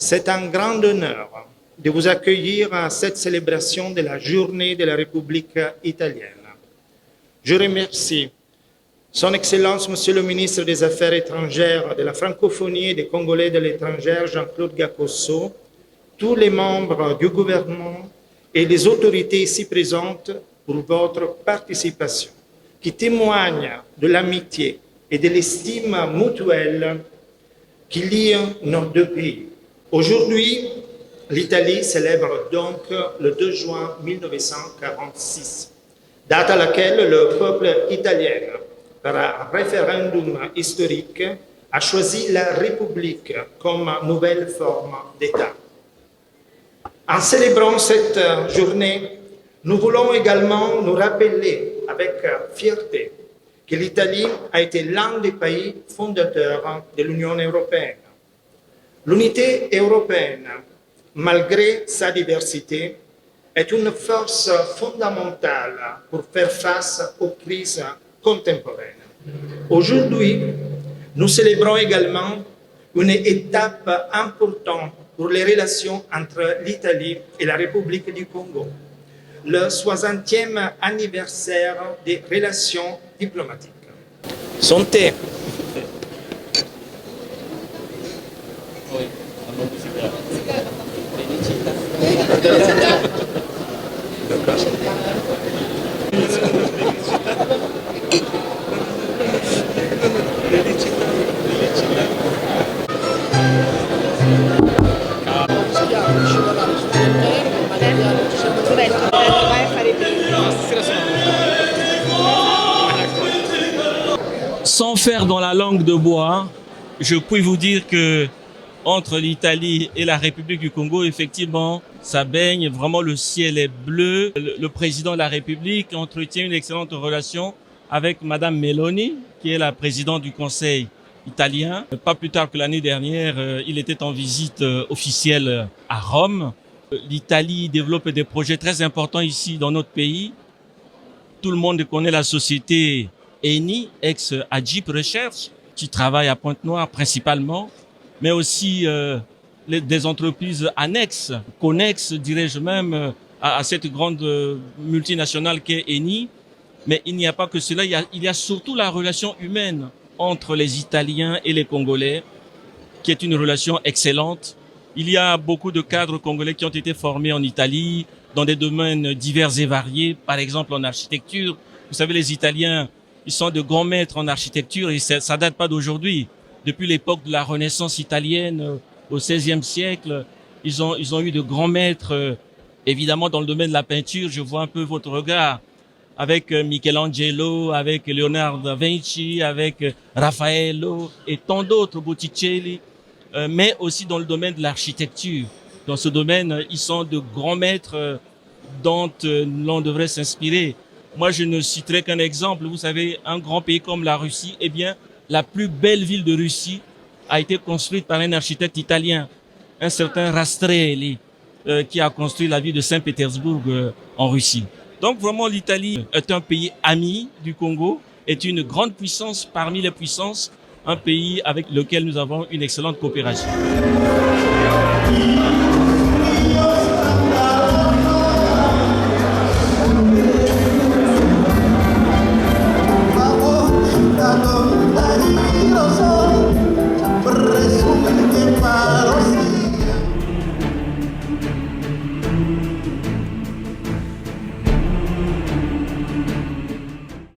c'est un grand honneur de vous accueillir à cette célébration de la journée de la République italienne. Je remercie Son Excellence, Monsieur le ministre des Affaires étrangères, de la francophonie et des Congolais de l'étranger, Jean-Claude Gakosso, tous les membres du gouvernement et les autorités ici présentes pour votre participation, qui témoigne de l'amitié et de l'estime mutuelle qui lie nos deux pays. Aujourd'hui, l'Italie célèbre donc le 2 juin 1946, date à laquelle le peuple italien, par un référendum historique, a choisi la République comme nouvelle forme d'État. En célébrant cette journée, nous voulons également nous rappeler avec fierté que l'Italie a été l'un des pays fondateurs de l'Union européenne. L'unité européenne, malgré sa diversité, est une force fondamentale pour faire face aux crises contemporaines. Aujourd'hui, nous célébrons également une étape importante pour les relations entre l'Italie et la République du Congo, le 60e anniversaire des relations diplomatiques. Santé. Sans faire dans la langue de bois, je puis vous dire que entre l'Italie et la République du Congo, effectivement, ça baigne, vraiment le ciel est bleu. Le président de la République entretient une excellente relation avec Madame Meloni, qui est la présidente du Conseil italien. Pas plus tard que l'année dernière, il était en visite officielle à Rome. L'Italie développe des projets très importants ici dans notre pays. Tout le monde connaît la société Eni, ex-Agip Recherche, qui travaille à Pointe-Noire principalement, mais aussi des entreprises annexes, connexes, dirais-je même, à cette grande multinationale qu'est Eni. Mais il n'y a pas que cela, il y a surtout la relation humaine entre les Italiens et les Congolais, qui est une relation excellente. Il y a beaucoup de cadres congolais qui ont été formés en Italie, dans des domaines divers et variés, par exemple en architecture. Vous savez, les Italiens, ils sont de grands maîtres en architecture et ça date pas d'aujourd'hui. Depuis l'époque de la Renaissance italienne, au XVIe siècle, ils ont eu de grands maîtres. Évidemment, dans le domaine de la peinture, je vois un peu votre regard avec Michelangelo, avec Leonardo da Vinci, avec Raffaello et tant d'autres, Botticelli, mais aussi dans le domaine de l'architecture. Dans ce domaine, ils sont de grands maîtres dont l'on devrait s'inspirer. Moi, je ne citerai qu'un exemple. Vous savez, un grand pays comme la Russie, eh bien, la plus belle ville de Russie a été construite par un architecte italien, un certain Rastrelli, qui a construit la ville de Saint-Pétersbourg en Russie. Donc, vraiment, l'Italie est un pays ami du Congo, est une grande puissance parmi les puissances, un pays avec lequel nous avons une excellente coopération.